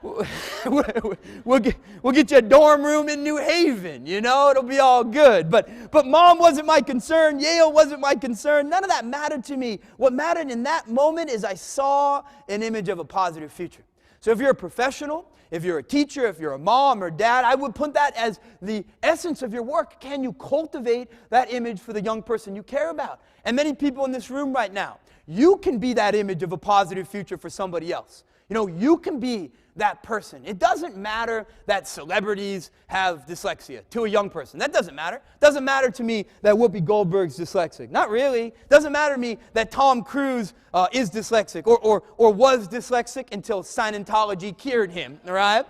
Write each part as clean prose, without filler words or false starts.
we'll get you a dorm room in New Haven, it'll be all good. But mom wasn't my concern, Yale wasn't my concern, none of that mattered to me. What mattered in that moment is I saw an image of a positive future. So if you're a professional, if you're a teacher, if you're a mom or dad, I would put that as the essence of your work. Can you cultivate that image for the young person you care about? And many people in this room right now, you can be that image of a positive future for somebody else. You can be that person. It doesn't matter that celebrities have dyslexia to a young person. That doesn't matter. It doesn't matter to me that Whoopi Goldberg's dyslexic. Not really. It doesn't matter to me that Tom Cruise is dyslexic or was dyslexic until Scientology cured him, all right?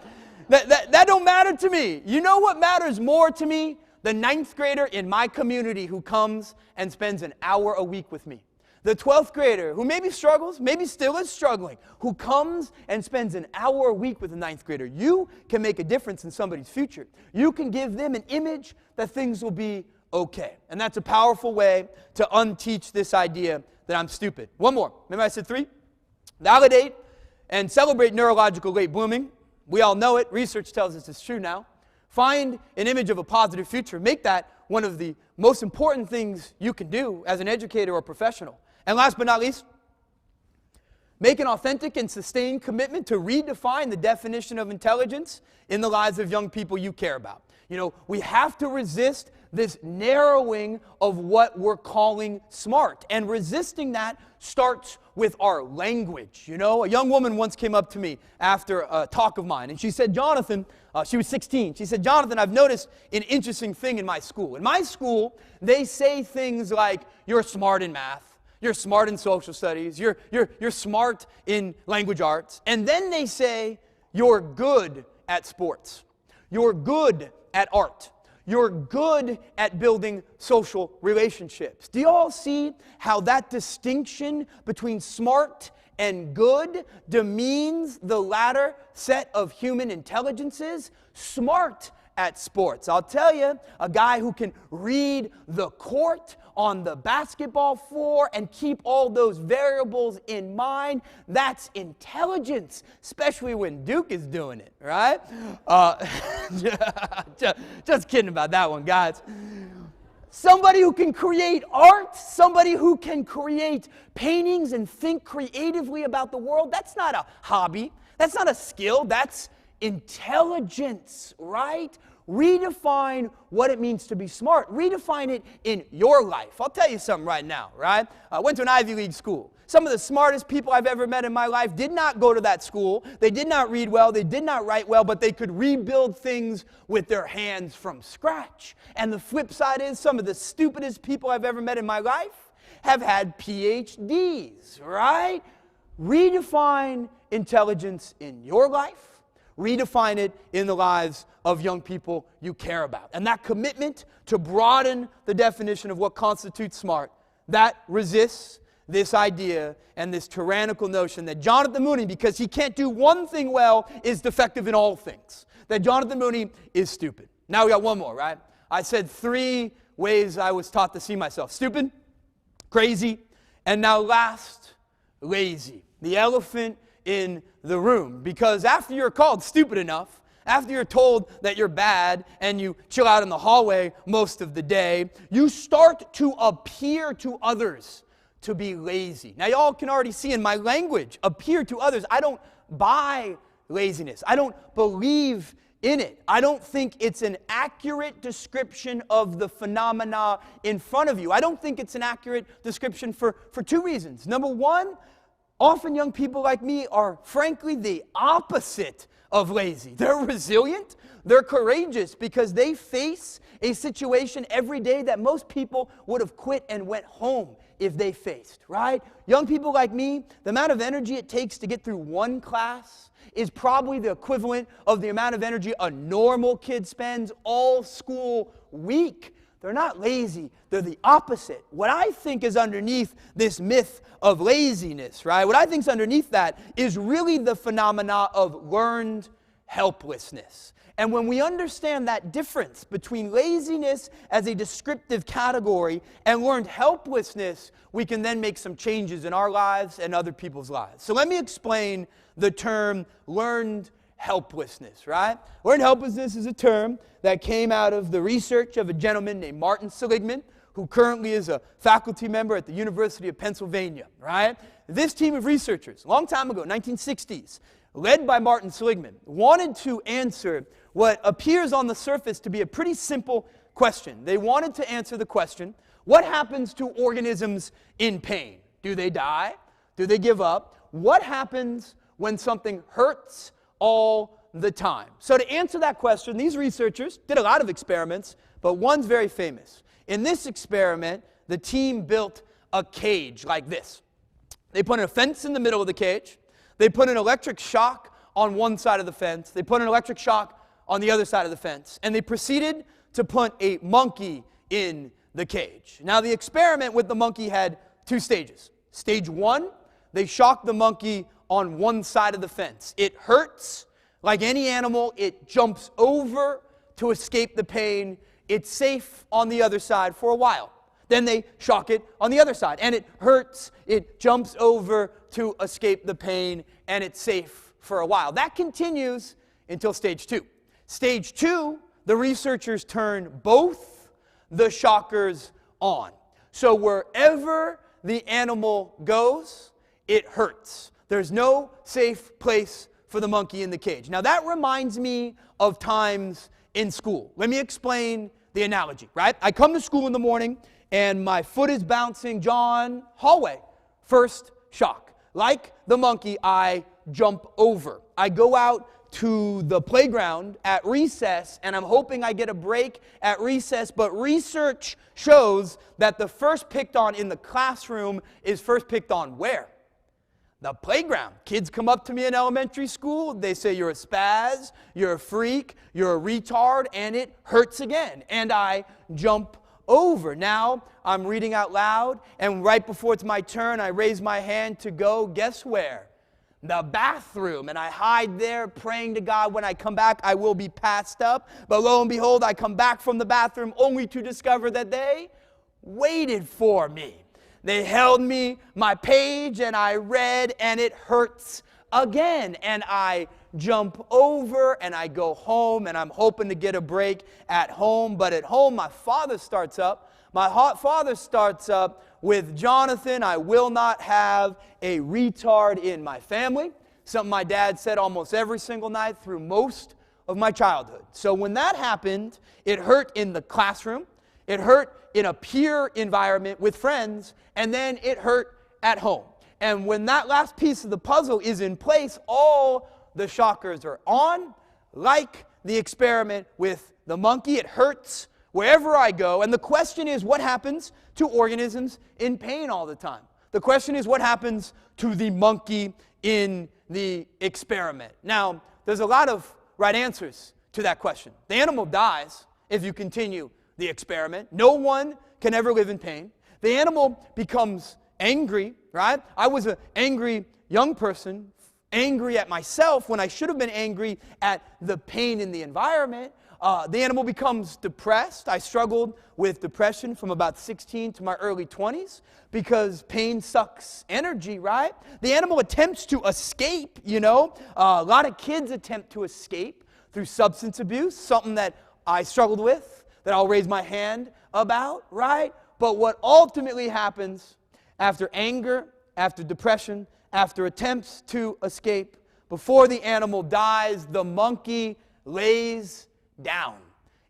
That don't matter to me. You know what matters more to me? The 9th grader in my community who comes and spends an hour a week with me. The 12th grader who maybe struggles, maybe still is struggling, who comes and spends an hour a week with a 9th grader. You can make a difference in somebody's future. You can give them an image that things will be okay. And that's a powerful way to unteach this idea that I'm stupid. One more. Remember I said 3? Validate and celebrate neurological late blooming. We all know it. Research tells us it's true now. Find an image of a positive future. Make that one of the most important things you can do as an educator or professional. And last but not least, make an authentic and sustained commitment to redefine the definition of intelligence in the lives of young people you care about. We have to resist this narrowing of what we're calling smart. And resisting that starts with our language. A young woman once came up to me after a talk of mine, and she said, Jonathan, she was 16. She said, Jonathan, I've noticed an interesting thing in my school. In my school, they say things like, you're smart in math. You're smart in social studies. You're smart in language arts. And then they say, you're good at sports. You're good at art. You're good at building social relationships. Do you all see how that distinction between smart and good demeans the latter set of human intelligences? Smart at sports. I'll tell you, a guy who can read the court on the basketball floor and keep all those variables in mind, that's intelligence, especially when Duke is doing it, right? Just kidding about that one, guys. Somebody who can create art, somebody who can create paintings and think creatively about the world, that's not a hobby, that's not a skill, that's intelligence, right? Redefine what it means to be smart. Redefine it in your life. I'll tell you something right now, right? I went to an Ivy League school. Some of the smartest people I've ever met in my life did not go to that school. They did not read well. They did not write well, but they could rebuild things with their hands from scratch. And the flip side is some of the stupidest people I've ever met in my life have had PhDs, right? Redefine intelligence in your life. Redefine it in the lives of young people you care about. And that commitment to broaden the definition of what constitutes smart, that resists this idea and this tyrannical notion that Jonathan Mooney, because he can't do one thing well, is defective in all things. That Jonathan Mooney is stupid. Now we got one more, right? I said 3 ways I was taught to see myself. Stupid, crazy, and now last, lazy. The elephant in the room. Because after you're called stupid enough, after you're told that you're bad and you chill out in the hallway most of the day, you start to appear to others to be lazy. Now y'all can already see in my language, appear to others. I don't buy laziness. I don't believe in it. I don't think it's an accurate description of the phenomena in front of you. I don't think it's an accurate description for 2 reasons. Number 1, often young people like me are frankly the opposite of lazy. They're resilient, they're courageous because they face a situation every day that most people would have quit and went home if they faced, right? Young people like me, the amount of energy it takes to get through one class is probably the equivalent of the amount of energy a normal kid spends all school week. They're not lazy, they're the opposite. What I think is underneath this myth of laziness, right? What I think is underneath that is really the phenomena of learned helplessness. And when we understand that difference between laziness as a descriptive category and learned helplessness, we can then make some changes in our lives and other people's lives. So let me explain the term learned helplessness, right? Learned helplessness is a term that came out of the research of a gentleman named Martin Seligman, who currently is a faculty member at the University of Pennsylvania, right? This team of researchers, a long time ago, 1960s, led by Martin Seligman, wanted to answer what appears on the surface to be a pretty simple question. They wanted to answer the question, what happens to organisms in pain? Do they die? Do they give up? What happens when something hurts all the time? So to answer that question, these researchers did a lot of experiments, but one's very famous. In this experiment, the team built a cage like this. They put a fence in the middle of the cage. They put an electric shock on one side of the fence. They put an electric shock on the other side of the fence. And they proceeded to put a monkey in the cage. Now, the experiment with the monkey had two stages. Stage one, they shocked the monkey on one side of the fence. It hurts. Like any animal, it jumps over to escape the pain. It's safe on the other side for a while. Then they shock it on the other side, and it hurts. It jumps over to escape the pain, and it's safe for a while. That continues until stage two. Stage two, the researchers turn both the shockers on. So wherever the animal goes, it hurts. There's no safe place for the monkey in the cage. Now that reminds me of times in school. Let me explain the analogy, right? I come to school in the morning and my foot is bouncing, John, hallway. First shock. Like the monkey, I jump over. I go out to the playground at recess, and I'm hoping I get a break at recess, but research shows that the first picked on in the classroom is first picked on where? The playground. Kids come up to me in elementary school, they say you're a spaz, you're a freak, you're a retard, and it hurts again. And I jump over. Now I'm reading out loud, and right before it's my turn, I raise my hand to go, guess where? The bathroom, and I hide there praying to God when I come back I will be passed up. But lo and behold, I come back from the bathroom only to discover that they waited for me. They held me, my page, and I read, and it hurts again. And I jump over, and I go home, and I'm hoping to get a break at home. But at home, my father starts up. My father starts up with, Jonathan, I will not have a retard in my family. Something my dad said almost every single night through most of my childhood. So when that happened, it hurt in the classroom. It hurt in a peer environment with friends, and then it hurt at home. And when that last piece of the puzzle is in place, all the shockers are on. Like the experiment with the monkey, it hurts wherever I go. And the question is, what happens to organisms in pain all the time? The question is, what happens to the monkey in the experiment? Now, there's a lot of right answers to that question. The animal dies if you continue the experiment. No one can ever live in pain. The animal becomes angry, right? I was an angry young person, angry at myself when I should have been angry at the pain in the environment. The animal becomes depressed. I struggled with depression from about 16 to my early 20s because pain sucks energy, right? The animal attempts to escape, you know. A lot of kids attempt to escape through substance abuse, something that I struggled with, that I'll raise my hand about, right? But what ultimately happens after anger, after depression, after attempts to escape, before the animal dies, the monkey lays down.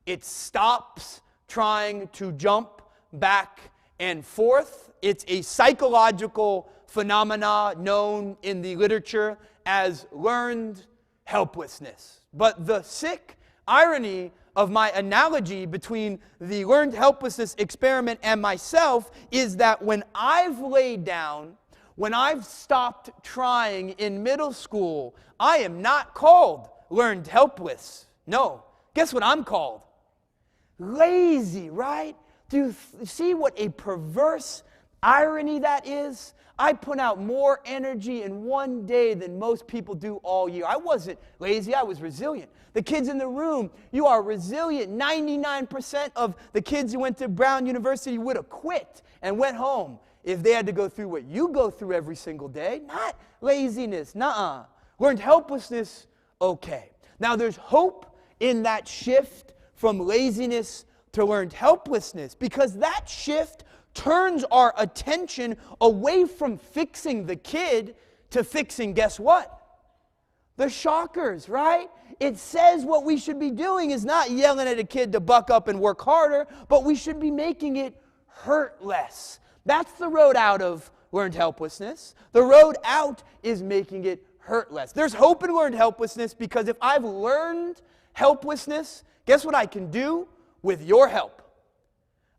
It stops trying to jump back and forth. It's a psychological phenomena known in the literature as learned helplessness. But the sick irony of my analogy between the learned helplessness experiment and myself is that when I've laid down, when I've stopped trying in middle school, I am not called learned helpless. No. Guess what I'm called? Lazy, right? Do you see what a perverse irony that is? I put out more energy in one day than most people do all year. I wasn't lazy, I was resilient. The kids in the room, you are resilient. 99% of the kids who went to Brown University would have quit and went home if they had to go through what you go through every single day. Not laziness, nuh-uh. Learned helplessness okay. Now, there's hope in that shift from laziness to learned helplessness, because that shift turns our attention away from fixing the kid to fixing, guess what? The shockers, right? It says what we should be doing is not yelling at a kid to buck up and work harder, but we should be making it hurt less. That's the road out of learned helplessness. The road out is making it hurt less. There's hope in learned helplessness, because if I've learned helplessness, guess what I can do with your help?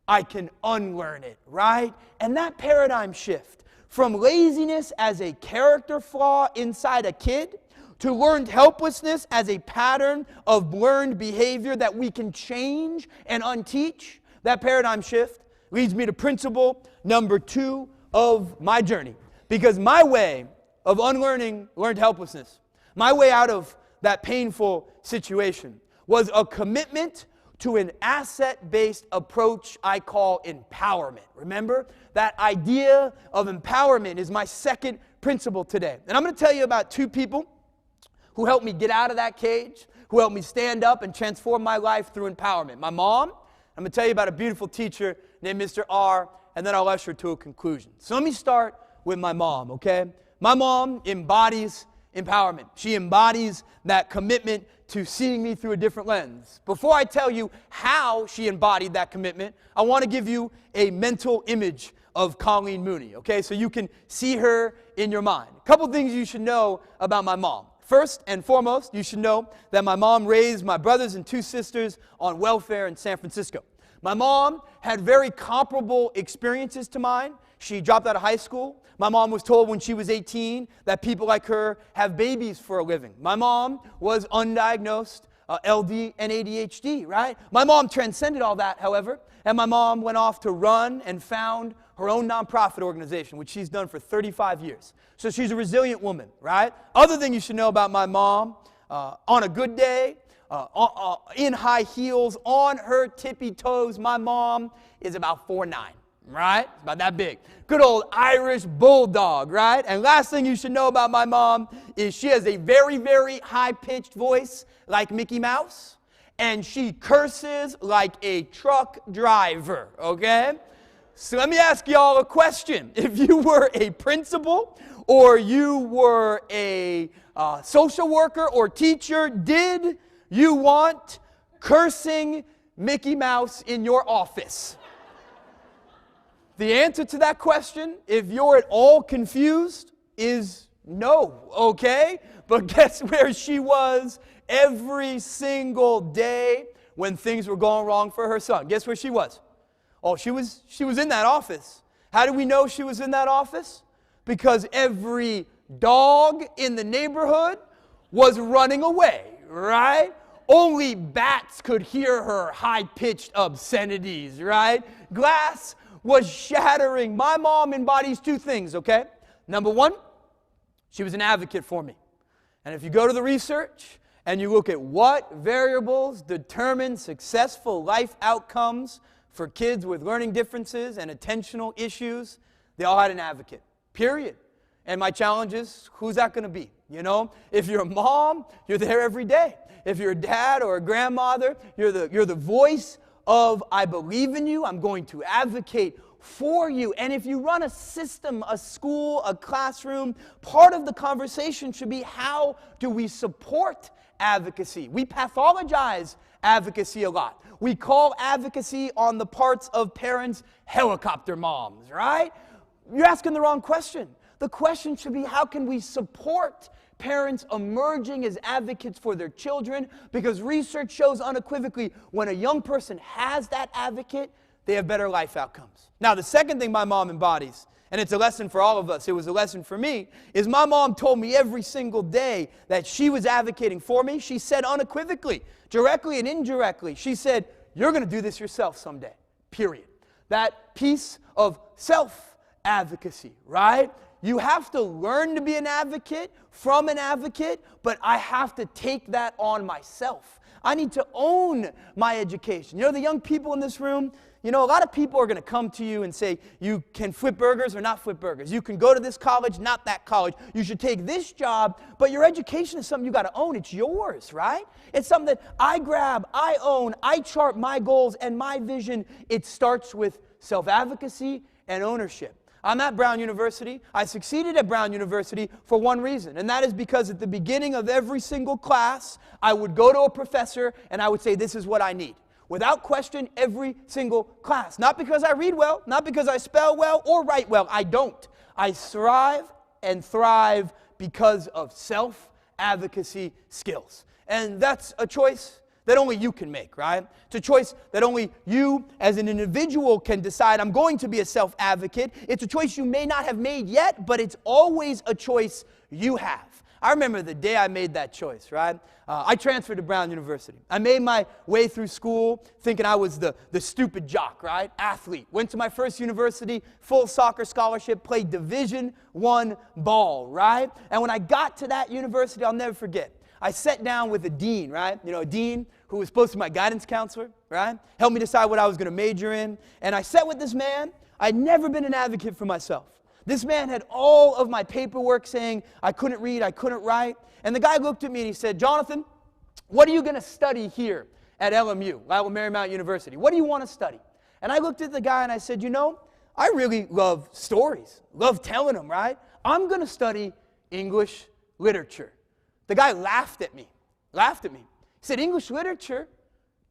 I can unlearn it, right? And that paradigm shift from laziness as a character flaw inside a kid to learned helplessness as a pattern of learned behavior that we can change and unteach, that paradigm shift leads me to principle number 2 of my journey. Because my way of unlearning learned helplessness, my way out of that painful situation, was a commitment to an asset-based approach I call empowerment. Remember? That idea of empowerment is my second principle today. And I'm going to tell you about 2 people who helped me get out of that cage, who helped me stand up and transform my life through empowerment. My mom, I'm going to tell you about a beautiful teacher named Mr. R, and then I'll usher to a conclusion. So let me start with my mom, okay? My mom embodies empowerment. She embodies that commitment to seeing me through a different lens. Before I tell you how she embodied that commitment, I want to give you a mental image of Colleen Mooney, okay? So you can see her in your mind. A couple things you should know about my mom. First and foremost, you should know that my mom raised my brothers and 2 sisters on welfare in San Francisco. My mom had very comparable experiences to mine. She dropped out of high school. My mom was told when she was 18 that people like her have babies for a living. My mom was undiagnosed LD and ADHD, right? My mom transcended all that, however, and my mom went off to run and found her own nonprofit organization, which she's done for 35 years. So she's a resilient woman, right? Other thing you should know about my mom, on a good day, in high heels, on her tippy toes, my mom is about 4'9", right? About that big. Good old Irish bulldog, right? And last thing you should know about my mom is she has a very, very high-pitched voice like Mickey Mouse, and she curses like a truck driver, okay? So let me ask y'all a question. If you were a principal or you were a social worker or teacher, did you want cursing Mickey Mouse in your office? The answer to that question, if you're at all confused, is no, okay? But guess where she was every single day when things were going wrong for her son? Guess where she was? Oh, she was in that office. How do we know she was in that office? Because every dog in the neighborhood was running away, right? Only bats could hear her high-pitched obscenities, right? Glass was shattering. My mom embodies 2 things, okay? Number 1, she was an advocate for me. And if you go to the research and you look at what variables determine successful life outcomes for kids with learning differences and attentional issues, they all had an advocate, period. And my challenge is, who's that going to be? You know, if you're a mom, you're there every day. If you're a dad or a grandmother, you're the voice of, I believe in you, I'm going to advocate for you. And if you run a system, a school, a classroom, part of the conversation should be, how do we support advocacy? We pathologize advocacy a lot. We call advocacy on the parts of parents helicopter moms, right? You're asking the wrong question. The question should be, how can we support parents emerging as advocates for their children? Because research shows unequivocally, when a young person has that advocate, they have better life outcomes. Now, the second thing my mom embodies, and it's a lesson for all of us, it was a lesson for me, is my mom told me every single day that she was advocating for me. She said unequivocally, directly and indirectly, she said, you're going to do this yourself someday, period. That piece of self-advocacy, right? you have to learn to be an advocate from an advocate, but I have to take that on myself. I need to own my education. You know, the young people in this room, you know, a lot of people are going to come to you and say, you can flip burgers or not flip burgers. You can go to this college, not that college. You should take this job, but your education is something you got to own. It's yours, right? It's something that I grab, I own, I chart my goals and my vision. It starts with self-advocacy and ownership. I'm at Brown University. I succeeded at Brown University for one reason, and that is because at the beginning of every single class, I would go to a professor and I would say, this is what I need. Without question, every single class. Not because I read well, not because I spell well or write well. I don't. I strive and thrive because of self-advocacy skills. And that's a choice that only you can make, right? It's a choice that only you as an individual can decide. I'm going to be a self-advocate. It's a choice you may not have made yet, but it's always a choice you have. I remember the day I made that choice, right? I transferred to Brown University. I made my way through school thinking I was the stupid jock, right? Athlete. Went to my first university, full soccer scholarship, played Division I ball, right? And when I got to that university, I'll never forget. I sat down with a dean, right? You know, a dean who was supposed to be my guidance counselor, right? Helped me decide what I was going to major in. And I sat with this man. I'd never been an advocate for myself. This man had all of my paperwork saying I couldn't read, I couldn't write. And the guy looked at me and he said, Jonathan, what are you going to study here at LMU, Lyle Marymount University? What do you want to study? And I looked at the guy and I said, you know, I really love stories, love telling them, right? I'm going to study English literature. The guy laughed at me. He said, English literature?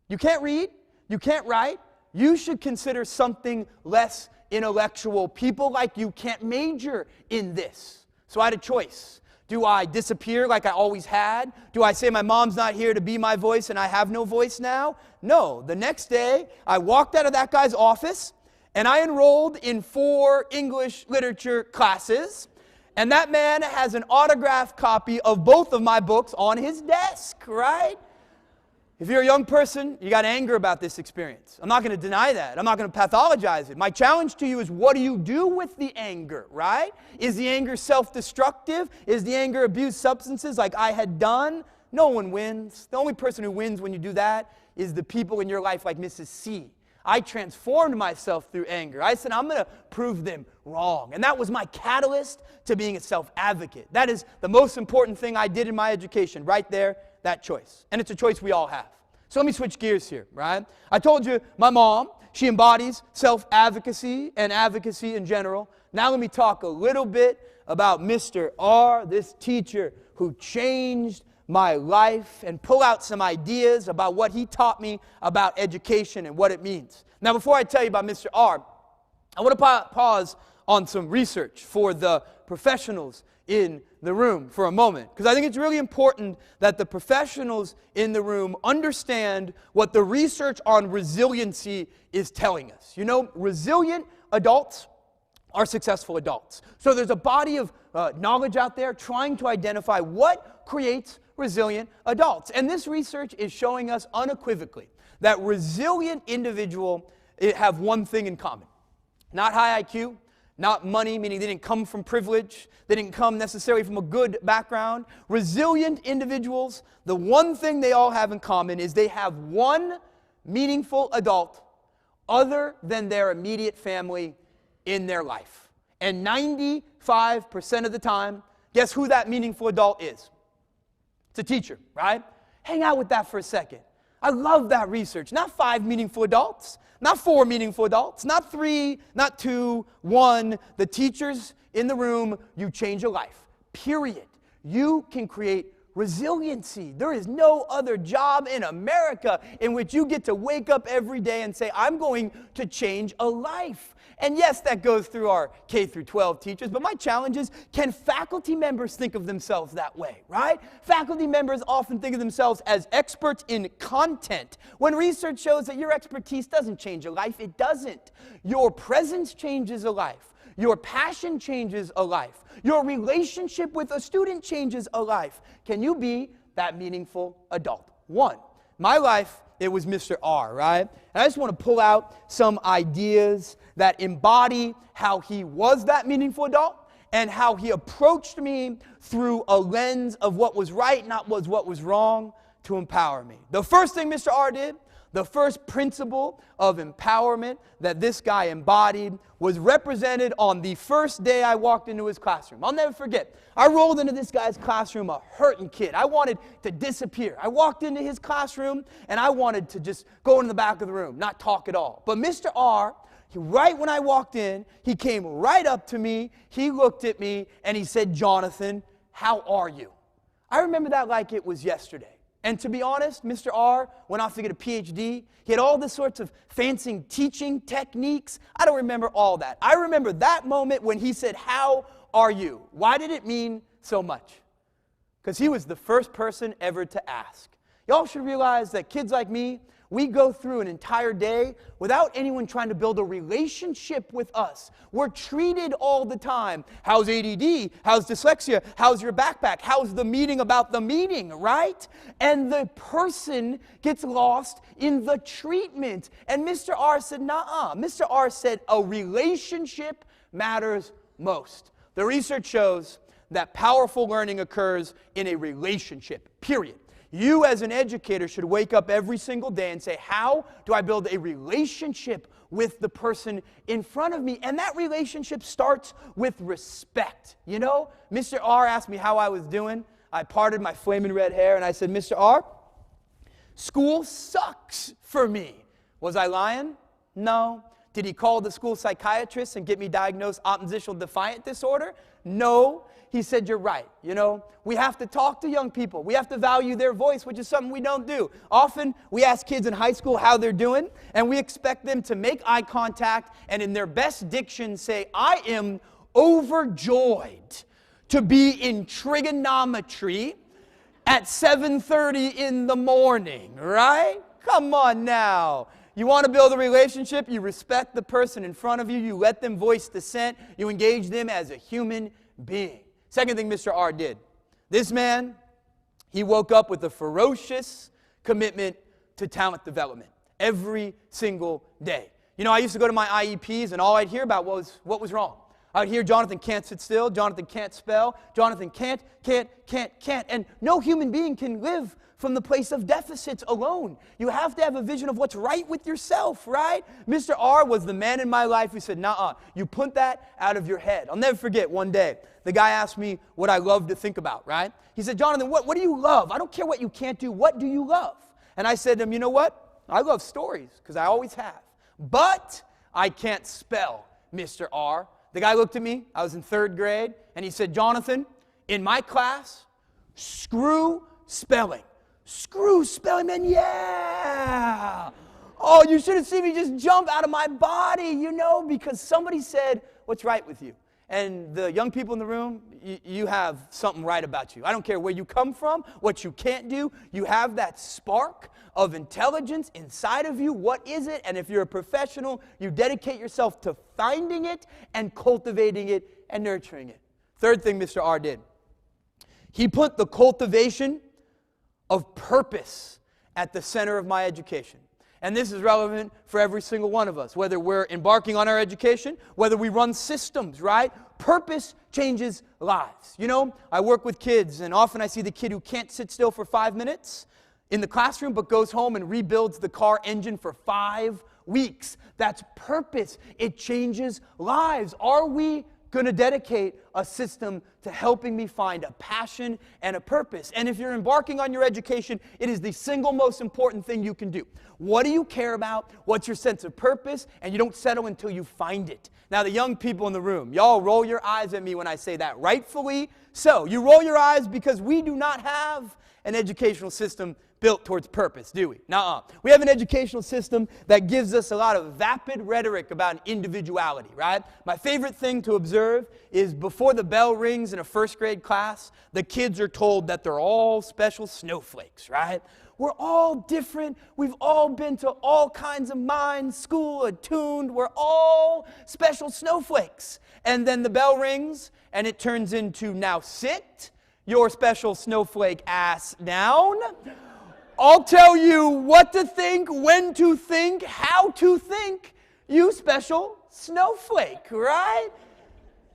You can't read, you can't write, you should consider something less intellectual. People like you can't major in this. So I had a choice. Do I disappear like I always had? Do I say my mom's not here to be my voice and I have no voice now? No. The next day, I walked out of that guy's office and I enrolled in 4 English literature classes. And that man has an autographed copy of both of my books on his desk, right? If you're a young person, you got anger about this experience. I'm not going to deny that. I'm not going to pathologize it. My challenge to you is, what do you do with the anger, right? Is the anger self-destructive? Is the anger abuse substances like I had done? No one wins. The only person who wins when you do that is the people in your life like Mrs. C. I transformed myself through anger. I said, I'm going to prove them wrong. And that was my catalyst to being a self-advocate. That is the most important thing I did in my education, right there, that choice. And it's a choice we all have. So let me switch gears here, right? I told you my mom, she embodies self-advocacy and advocacy in general. Now let me talk a little bit about Mr. R, this teacher who changed my life, and pull out some ideas about what he taught me about education and what it means. Now, before I tell you about Mr. R, I want to pause on some research for the professionals in the room for a moment, because I think it's really important that the professionals in the room understand what the research on resiliency is telling us. You know, resilient adults are successful adults. So there's a body of knowledge out there trying to identify what creates resilient adults. And this research is showing us unequivocally that resilient individuals have one thing in common. Not high IQ, not money, meaning they didn't come from privilege, they didn't come necessarily from a good background. Resilient individuals, the one thing they all have in common is they have one meaningful adult other than their immediate family in their life. And 95% of the time, guess who that meaningful adult is? It's a teacher, right? Hang out with that for a second. I love that research. Not 5 meaningful adults, not 4 meaningful adults, not 3, not 2, 1. The teachers in the room, you change a life, period. You can create resiliency. There is no other job in America in which you get to wake up every day and say, I'm going to change a life. And yes, that goes through our K through 12 teachers, but my challenge is, can faculty members think of themselves that way, right? Faculty members often think of themselves as experts in content, when research shows that your expertise doesn't change a life. It doesn't. Your presence changes a life. Your passion changes a life. Your relationship with a student changes a life. Can you be that meaningful adult? One, my life, it was Mr. R, right? And I just want to pull out some ideas that embody how he was that meaningful adult and how he approached me through a lens of what was right, not what was wrong, to empower me. The first thing Mr. R did, the first principle of empowerment that this guy embodied was represented on the first day I walked into his classroom. I'll never forget. I rolled into this guy's classroom a hurting kid. I wanted to disappear. I walked into his classroom and I wanted to just go into the back of the room, not talk at all. But Mr. R, right when I walked in, he came right up to me, he looked at me, and he said, "Jonathan, how are you?" I remember that like it was yesterday. And to be honest, Mr. R went off to get a PhD. He had all this sorts of fancy teaching techniques. I don't remember all that. I remember that moment when he said, "How are you?" Why did it mean so much? Because he was the first person ever to ask. Y'all should realize that kids like me, we go through an entire day without anyone trying to build a relationship with us. We're treated all the time. How's ADD? How's dyslexia? How's your backpack? How's the meeting about the meeting, right? And the person gets lost in the treatment. And Mr. R said, "Nuh-uh." Mr. R said, a relationship matters most. The research shows that powerful learning occurs in a relationship, period. You as an educator should wake up every single day and say, how do I build a relationship with the person in front of me? And that relationship starts with respect. You know, Mr. R asked me how I was doing. I parted my flaming red hair and I said, "Mr. R, school sucks for me." Was I lying? No. Did he call the school psychiatrist and get me diagnosed oppositional defiant disorder? No. He said, "You're right. You know, we have to talk to young people. We have to value their voice," which is something we don't do. Often, we ask kids in high school how they're doing, and we expect them to make eye contact and in their best diction say, "I am overjoyed to be in trigonometry at 7:30 in the morning," right? Come on now. You want to build a relationship, you respect the person in front of you, you let them voice dissent, you engage them as a human being. Second thing Mr. R did, this man, he woke up with a ferocious commitment to talent development every single day. You know, I used to go to my IEPs and all I'd hear about was what was wrong. I'd hear Jonathan can't sit still, Jonathan can't spell, Jonathan can't. And no human being can live from the place of deficits alone. You have to have a vision of what's right with yourself, right? Mr. R was the man in my life who said, "Nuh-uh, you put that out of your head." I'll never forget one day, the guy asked me what I love to think about, right? He said, "Jonathan, what do you love? I don't care what you can't do. What do you love?" And I said to him, "You know what? I love stories, because I always have. But I can't spell, Mr. R." The guy looked at me. I was in 3rd grade. And he said, "Jonathan, in my class, screw spelling." Screw spelling, man, yeah. Oh, you should have seen me just jump out of my body, you know, because somebody said, "What's right with you?" And the young people in the room, you have something right about you. I don't care where you come from, what you can't do. You have that spark of intelligence inside of you. What is it? And if you're a professional, you dedicate yourself to finding it and cultivating it and nurturing it. Third thing Mr. R did, he put the cultivation of purpose at the center of my education. And this is relevant for every single one of us, whether we're embarking on our education, whether we run systems, right? Purpose changes lives. You know, I work with kids, and often I see the kid who can't sit still for 5 minutes in the classroom, but goes home and rebuilds the car engine for 5 weeks. That's purpose. It changes lives. Are we going to dedicate a system to helping me find a passion and a purpose? And if you're embarking on your education, it is the single most important thing you can do. What do you care about? What's your sense of purpose? And you don't settle until you find it. Now, the young people in the room, y'all roll your eyes at me when I say that. Rightfully so. You roll your eyes because we do not have an educational system built towards purpose, do we? Nuh-uh. We have an educational system that gives us a lot of vapid rhetoric about individuality, right? My favorite thing to observe is before the bell rings in a 1st grade class, the kids are told that they're all special snowflakes, right? We're all different. We've all been to all kinds of minds, school, attuned. We're all special snowflakes. And then the bell rings, and it turns into, "Now sit your special snowflake ass down. I'll tell you what to think, when to think, how to think, you special snowflake," right?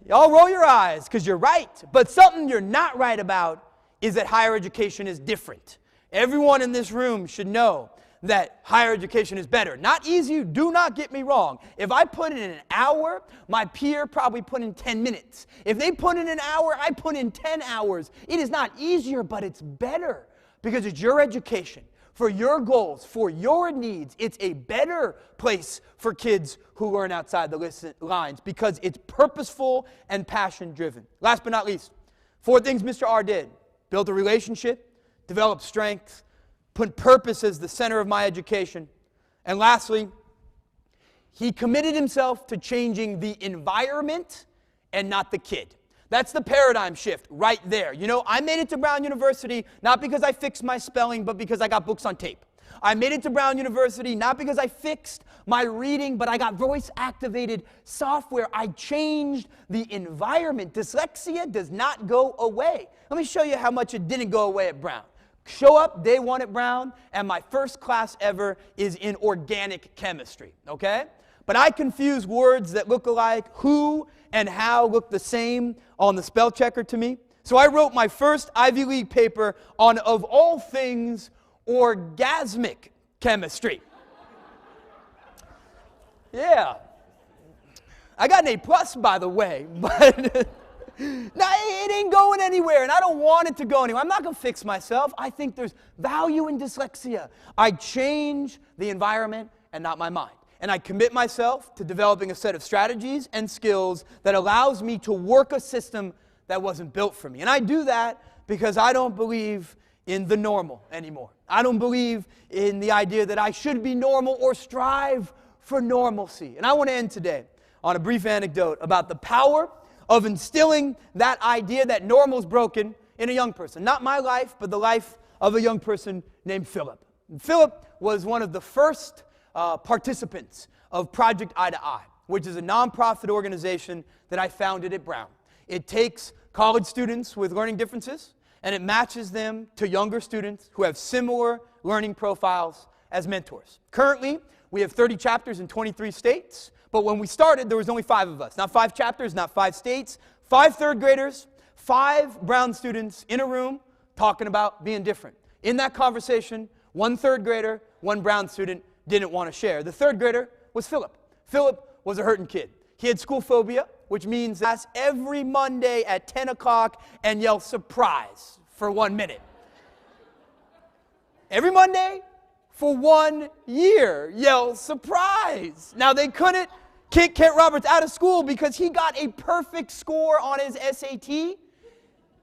Y'all roll your eyes because you're right. But something you're not right about is that higher education is different. Everyone in this room should know that higher education is better. Not easy, do not get me wrong. If I put in an hour, my peer probably put in 10 minutes. If they put in an hour, I put in 10 hours. It is not easier, but it's better because it's your education, for your goals, for your needs. It's a better place for kids who learn outside the lines because it's purposeful and passion-driven. Last but not least, 4 things Mr. R did. Built a relationship, developed strength, put purpose as the center of my education. And lastly, he committed himself to changing the environment and not the kid. That's the paradigm shift right there. You know, I made it to Brown University not because I fixed my spelling, but because I got books on tape. I made it to Brown University not because I fixed my reading, but I got voice-activated software. I changed the environment. Dyslexia does not go away. Let me show you how much it didn't go away at Brown. Show up day 1 at Brown, and my first class ever is in organic chemistry, okay? But I confuse words that look alike, who and how look the same on the spell checker to me. So I wrote my first Ivy League paper on, of all things, orgasmic chemistry. Yeah. I got an A+, by the way, but now, it ain't going anywhere, and I don't want it to go anywhere. I'm not going to fix myself. I think there's value in dyslexia. I change the environment and not my mind. And I commit myself to developing a set of strategies and skills that allows me to work a system that wasn't built for me. And I do that because I don't believe in the normal anymore. I don't believe in the idea that I should be normal or strive for normalcy. And I want to end today on a brief anecdote about the power of instilling that idea that normal's broken in a young person. Not my life, but the life of a young person named Philip. And Philip was one of the first participants of Project Eye to Eye, which is a nonprofit organization that I founded at Brown. It takes college students with learning differences and it matches them to younger students who have similar learning profiles as mentors. Currently, we have 30 chapters in 23 states. But when we started, there was only 5 of us. Not 5 chapters, not 5 states. 5 third graders, 5 Brown students in a room talking about being different. In that conversation, 1 third grader, 1 Brown student didn't want to share. The third grader was Philip. Philip was a hurting kid. He had school phobia, which means that every Monday at 10 o'clock and yell surprise for 1 minute. Every Monday, for 1 year, yell surprise. Now they couldn't kick Kent Roberts out of school because he got a perfect score on his SAT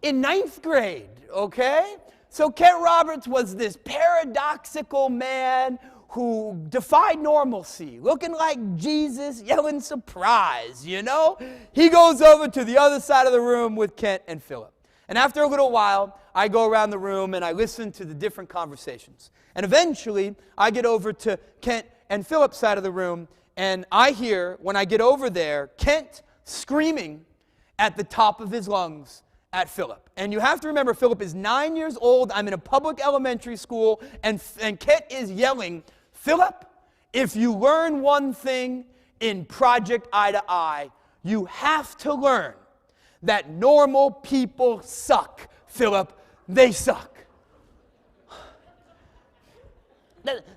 in 9th grade, okay? So Kent Roberts was this paradoxical man who defied normalcy, looking like Jesus, yelling surprise, you know? He goes over to the other side of the room with Kent and Philip. And after a little while, I go around the room and I listen to the different conversations. And eventually, I get over to Kent and Philip's side of the room, and I hear, when I get over there, Kent screaming at the top of his lungs at Philip. And you have to remember, Philip is 9 years old. I'm in a public elementary school, and Kent is yelling, Philip, if you learn one thing in Project Eye to Eye, you have to learn that normal people suck. Philip, they suck.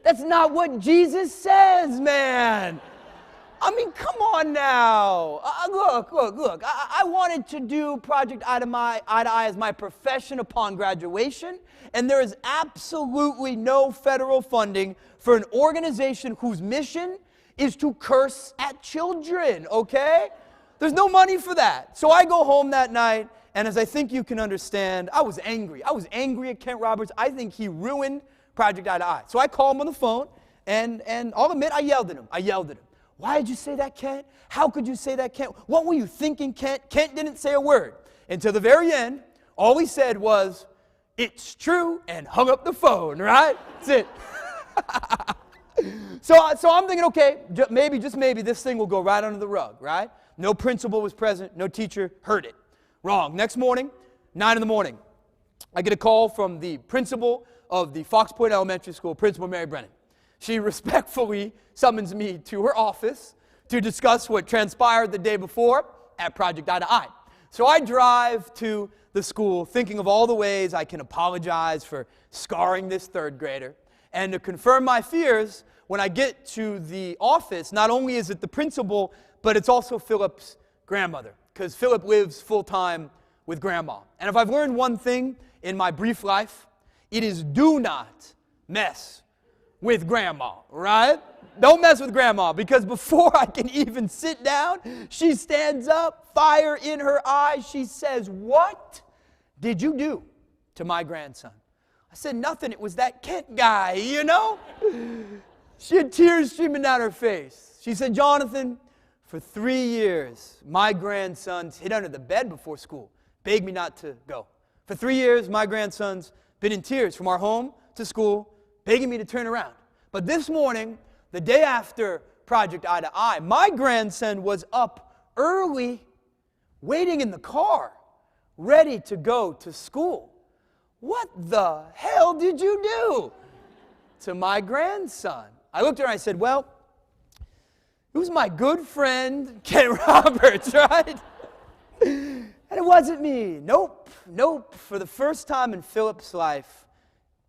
That's not what Jesus says, man. I mean, come on now. Look. I wanted to do Project Eye to Eye as my profession upon graduation, and there is absolutely no federal funding for an organization whose mission is to curse at children, okay? There's no money for that. So I go home that night, and as I think you can understand, I was angry. I was angry at Kent Roberts. I think he ruined Project Eye to Eye. So I call him on the phone, and I'll admit, I yelled at him. Why did you say that, Kent? How could you say that, Kent? What were you thinking, Kent? Kent didn't say a word. Until the very end, all he said was, it's true, and hung up the phone, right? That's it. So I'm thinking, okay, maybe, just maybe, this thing will go right under the rug, right? No principal was present. No teacher heard it. Wrong. Next morning, 9 in the morning, I get a call from the principal of the Fox Point Elementary School, Principal Mary Brennan. She respectfully summons me to her office to discuss what transpired the day before at Project Eye to Eye. So I drive to the school thinking of all the ways I can apologize for scarring this third grader. And to confirm my fears, when I get to the office, not only is it the principal, but it's also Philip's grandmother, because Philip lives full-time with Grandma. And if I've learned one thing in my brief life, it is do not mess with Grandma, right? Don't mess with Grandma, because before I can even sit down, she stands up, fire in her eyes. She says, "What did you do to my grandson?" I said, "Nothing. It was that Kent guy, you know?" She had tears streaming down her face. She said, "Jonathan, for 3 years, my grandson's hid under the bed before school, begged me not to go. For 3 years, my grandson's been in tears from our home to school, begging me to turn around. But this morning, the day after Project Eye to Eye, my grandson was up early, waiting in the car, ready to go to school. What the hell did you do to my grandson?" I looked at her and I said, "Well, it was my good friend, Kent Roberts, right? And it wasn't me. Nope. For the first time in Philip's life,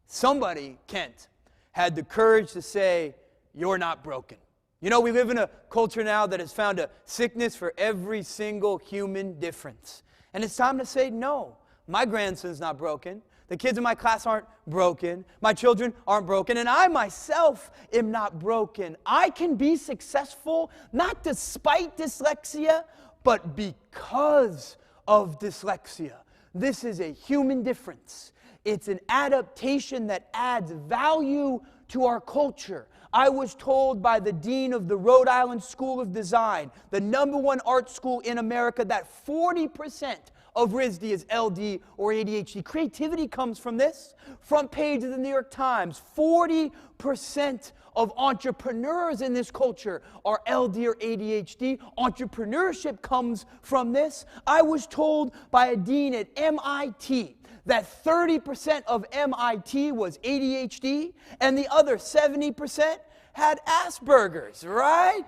somebody, Kent, had the courage to say, 'You're not broken.' You know, we live in a culture now that has found a sickness for every single human difference. And it's time to say, no, my grandson's not broken. The kids in my class aren't broken. My children aren't broken. And I myself am not broken. I can be successful not despite dyslexia, but because of dyslexia. This is a human difference. It's an adaptation that adds value to our culture. I was told by the dean of the Rhode Island School of Design, the #1 art school in America, that 40% of RISD is LD or ADHD. Creativity comes from this. Front page of the New York Times, 40% of entrepreneurs in this culture are LD or ADHD. Entrepreneurship comes from this. I was told by a dean at MIT that 30% of MIT was ADHD and the other 70% had Asperger's, right?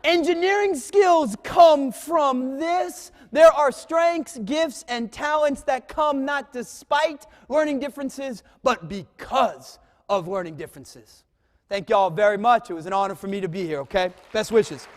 Engineering skills come from this. There are strengths, gifts, and talents that come not despite learning differences, but because of learning differences. Thank y'all very much. It was an honor for me to be here, okay? Best wishes.